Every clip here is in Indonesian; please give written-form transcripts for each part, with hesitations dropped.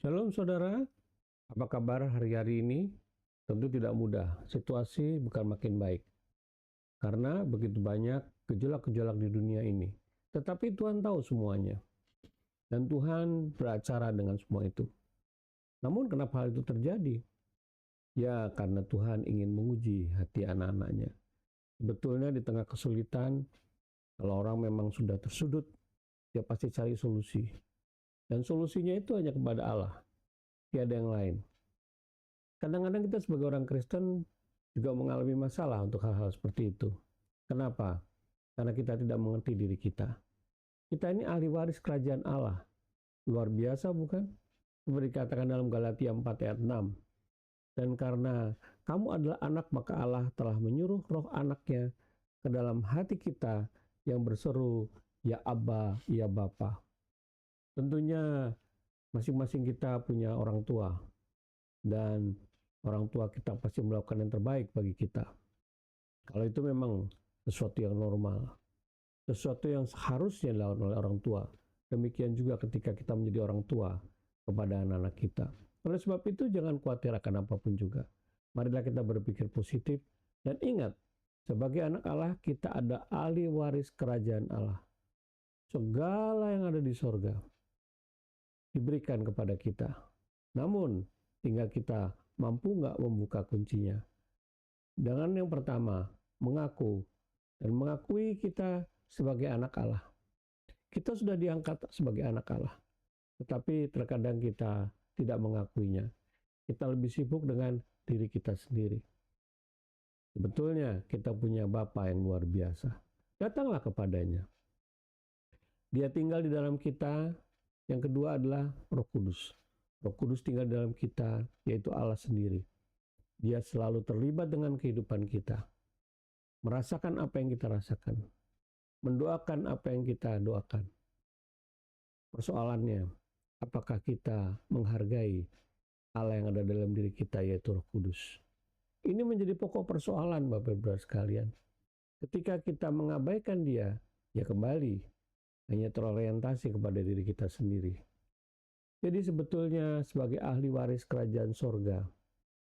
Shalom saudara, apa kabar hari-hari ini? Tentu tidak mudah, situasi bukan makin baik. Karena begitu banyak gejolak-gejolak di dunia ini. Tetapi Tuhan tahu semuanya. Dan Tuhan beracara dengan semua itu. Namun kenapa hal itu terjadi? Ya karena Tuhan ingin menguji hati anak-anaknya. Sebetulnya di tengah kesulitan, kalau orang memang sudah tersudut, dia pasti cari solusi. Dan solusinya itu hanya kepada Allah. Tiada yang lain. Kadang-kadang kita sebagai orang Kristen juga mengalami masalah untuk hal-hal seperti itu. Kenapa? Karena kita tidak mengerti diri kita. Kita ini ahli waris kerajaan Allah. Luar biasa bukan? Seperti dikatakan dalam Galatia 4 ayat 6. Dan karena kamu adalah anak, maka Allah telah menyuruh roh anaknya ke dalam hati kita yang berseru, ya Abba, ya Bapa. Tentunya masing-masing kita punya orang tua. Dan orang tua kita pasti melakukan yang terbaik bagi kita. Kalau itu memang sesuatu yang normal, sesuatu yang seharusnya dilakukan oleh orang tua. Demikian juga ketika kita menjadi orang tua kepada anak-anak kita. Oleh sebab itu jangan khawatir akan apapun juga. Marilah kita berpikir positif dan ingat, sebagai anak Allah kita ada ahli waris kerajaan Allah. Segala yang ada di sorga diberikan kepada kita. Namun tinggal kita mampu nggak membuka kuncinya. Dengan yang pertama, mengaku dan mengakui kita sebagai anak Allah. Kita sudah diangkat sebagai anak Allah, tetapi terkadang kita tidak mengakuinya. Kita lebih sibuk dengan diri kita sendiri. Sebetulnya kita punya Bapa yang luar biasa. Datanglah kepadanya. Dia tinggal di dalam kita. Yang kedua adalah Roh Kudus. Roh Kudus tinggal di dalam kita, yaitu Allah sendiri. Dia selalu terlibat dengan kehidupan kita. Merasakan apa yang kita rasakan. Mendoakan apa yang kita doakan. Persoalannya, apakah kita menghargai Allah yang ada dalam diri kita, yaitu Roh Kudus? Ini menjadi pokok persoalan, Bapak-Ibu sekalian. Ketika kita mengabaikan dia, ya kembali hanya terorientasi kepada diri kita sendiri. Jadi sebetulnya sebagai ahli waris kerajaan sorga,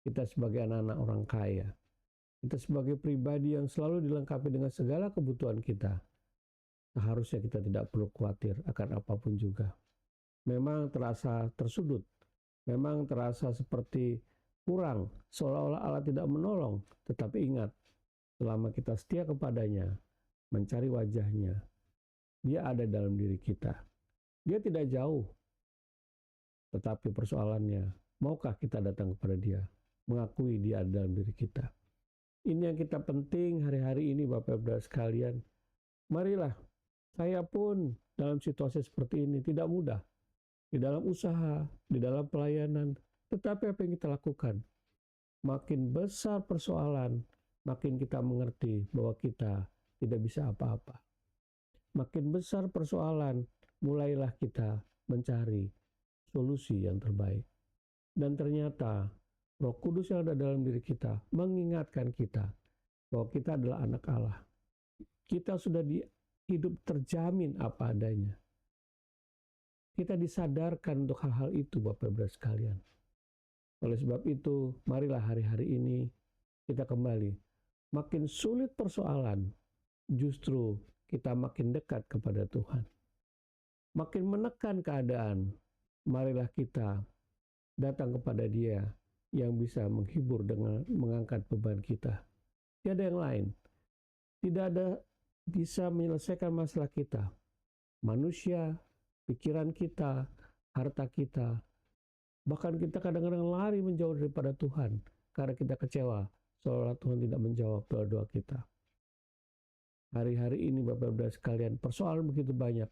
kita sebagai anak-anak orang kaya, kita sebagai pribadi yang selalu dilengkapi dengan segala kebutuhan kita, seharusnya kita tidak perlu khawatir akan apapun juga. Memang terasa tersudut, memang terasa seperti kurang, seolah-olah Allah tidak menolong. Tetapi ingat, selama kita setia kepadanya, mencari wajahnya, dia ada dalam diri kita. Dia tidak jauh, tetapi persoalannya, maukah kita datang kepada dia, mengakui dia ada dalam diri kita. Ini yang kita penting hari-hari ini, Bapak-Ibu sekalian. Marilah, saya pun dalam situasi seperti ini tidak mudah. Di dalam usaha, di dalam pelayanan, tetapi apa yang kita lakukan? Makin besar persoalan, makin kita mengerti bahwa kita tidak bisa apa-apa. Makin besar persoalan, mulailah kita mencari solusi yang terbaik. Dan ternyata Roh Kudus yang ada dalam diri kita mengingatkan kita bahwa kita adalah anak Allah. Kita sudah hidup terjamin apa adanya. Kita disadarkan untuk hal-hal itu, Bapak-Ibu sekalian. Oleh sebab itu, marilah hari-hari ini kita kembali. Makin sulit persoalan, justru kita makin dekat kepada Tuhan. Makin menekan keadaan, marilah kita datang kepada Dia yang bisa menghibur dengan mengangkat beban kita. Tiada yang lain. Tidak ada bisa menyelesaikan masalah kita. Manusia, pikiran kita, harta kita, bahkan kita kadang-kadang lari menjauh daripada Tuhan karena kita kecewa seolah Tuhan tidak menjawab doa-doa kita. Hari-hari ini Bapak-Ibu sekalian, persoalan begitu banyak.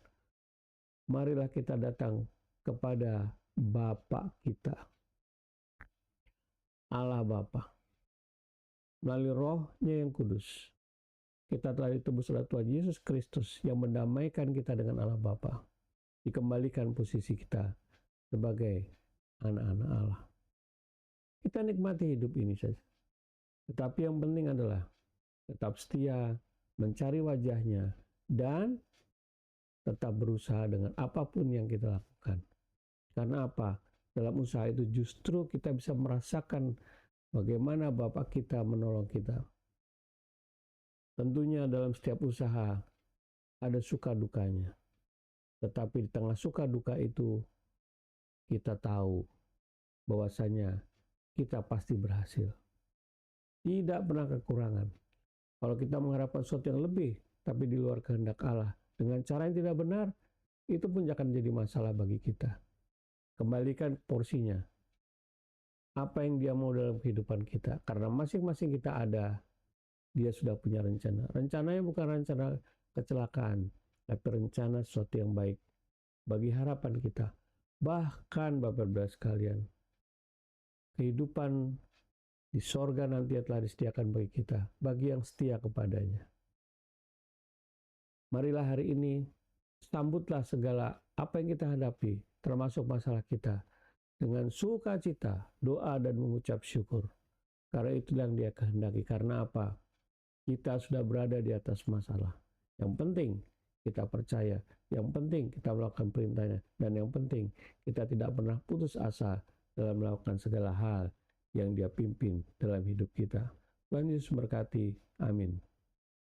Marilah kita datang kepada Bapa kita, Allah Bapa. Melalui Roh-Nya yang kudus, kita telah ditebus oleh Tuhan Yesus Kristus yang mendamaikan kita dengan Allah Bapa. Dikembalikan posisi kita sebagai anak-anak Allah. Kita nikmati hidup ini saja. Tetapi yang penting adalah tetap setia, mencari wajahnya, dan tetap berusaha dengan apapun yang kita lakukan. Karena apa? dalam usaha itu justru kita bisa merasakan bagaimana Bapa kita menolong kita. Tentunya dalam setiap usaha ada suka dukanya. Tetapi di tengah suka duka itu kita tahu bahwasanya kita pasti berhasil. Tidak pernah kekurangan. Kalau kita mengharapkan sesuatu yang lebih tapi di luar kehendak Allah dengan cara yang tidak benar, itu pun akan jadi masalah bagi kita. Kembalikan porsinya. Apa yang dia mau dalam kehidupan kita. Karena masing-masing kita ada, dia sudah punya rencana. Rencananya bukan rencana kecelakaan, tapi rencana sesuatu yang baik bagi harapan kita. Bahkan Bapak-Ibu sekalian, kehidupan di sorga nanti telah disediakan bagi kita, bagi yang setia kepadanya. Marilah hari ini, sambutlah segala apa yang kita hadapi, termasuk masalah kita, dengan sukacita, doa dan mengucap syukur. Karena itu yang dia kehendaki. Karena apa? Kita sudah berada di atas masalah. Yang penting kita percaya, yang penting kita melakukan perintahnya, dan yang penting kita tidak pernah putus asa dalam melakukan segala hal yang dia pimpin dalam hidup kita. Tuhan Yesus berkati. Amin.